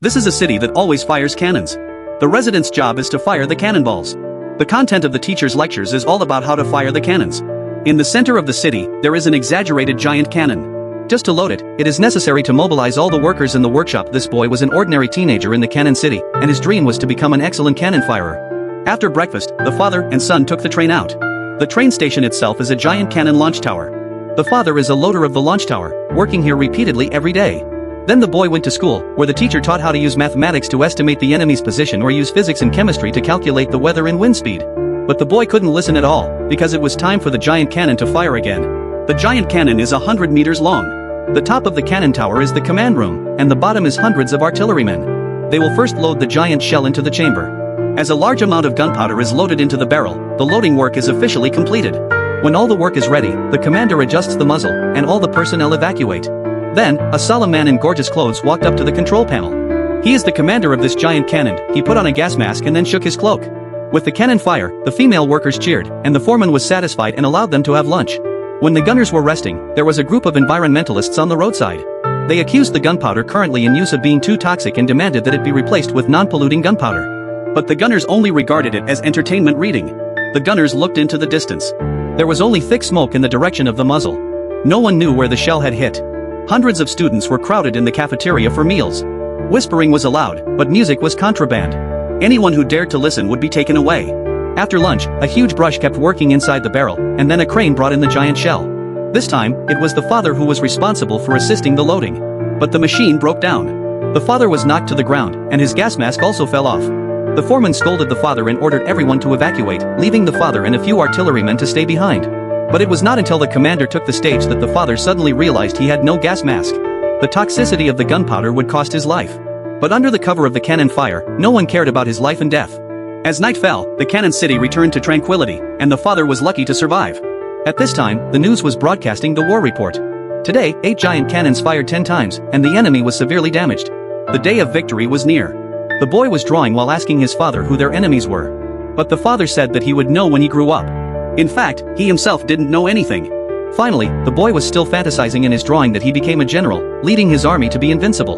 This is a city that always fires cannons. The residents' job is to fire the cannonballs. The content of the teacher's lectures is all about how to fire the cannons. In the center of the city, there is an exaggerated giant cannon. Just to load it, it is necessary to mobilize all the workers in the workshop. This boy was an ordinary teenager in the cannon city, and his dream was to become an excellent cannon firer. After breakfast, the father and son took the train out. The train station itself is a giant cannon launch tower. The father is a loader of the launch tower, working here repeatedly every day. Then the boy went to school, where the teacher taught how to use mathematics to estimate the enemy's position or use physics and chemistry to calculate the weather and wind speed. But the boy couldn't listen at all, because it was time for the giant cannon to fire again. The giant cannon is 100 meters long. The top of the cannon tower is the command room, and the bottom is hundreds of artillerymen. They will first load the giant shell into the chamber. As a large amount of gunpowder is loaded into the barrel, the loading work is officially completed. When all the work is ready, the commander adjusts the muzzle, and all the personnel evacuate. Then, a solemn man in gorgeous clothes walked up to the control panel. He is the commander of this giant cannon. He put on a gas mask and then shook his cloak. With the cannon fire, the female workers cheered, and the foreman was satisfied and allowed them to have lunch. When the gunners were resting, there was a group of environmentalists on the roadside. They accused the gunpowder currently in use of being too toxic and demanded that it be replaced with non-polluting gunpowder. But the gunners only regarded it as entertainment reading. The gunners looked into the distance. There was only thick smoke in the direction of the muzzle. No one knew where the shell had hit. Hundreds of students were crowded in the cafeteria for meals. Whispering was allowed, but music was contraband. Anyone who dared to listen would be taken away. After lunch, a huge brush kept working inside the barrel, and then a crane brought in the giant shell. This time, it was the father who was responsible for assisting the loading. But the machine broke down. The father was knocked to the ground, and his gas mask also fell off. The foreman scolded the father and ordered everyone to evacuate, leaving the father and a few artillerymen to stay behind. But it was not until the commander took the stage that the father suddenly realized he had no gas mask. The toxicity of the gunpowder would cost his life. But under the cover of the cannon fire, no one cared about his life and death. As night fell, the cannon city returned to tranquility, and the father was lucky to survive. At this time, the news was broadcasting the war report. Today, 8 giant cannons fired 10 times, and the enemy was severely damaged. The day of victory was near. The boy was drawing while asking his father who their enemies were. But the father said that he would know when he grew up. In fact, he himself didn't know anything. Finally, the boy was still fantasizing in his drawing that he became a general, leading his army to be invincible.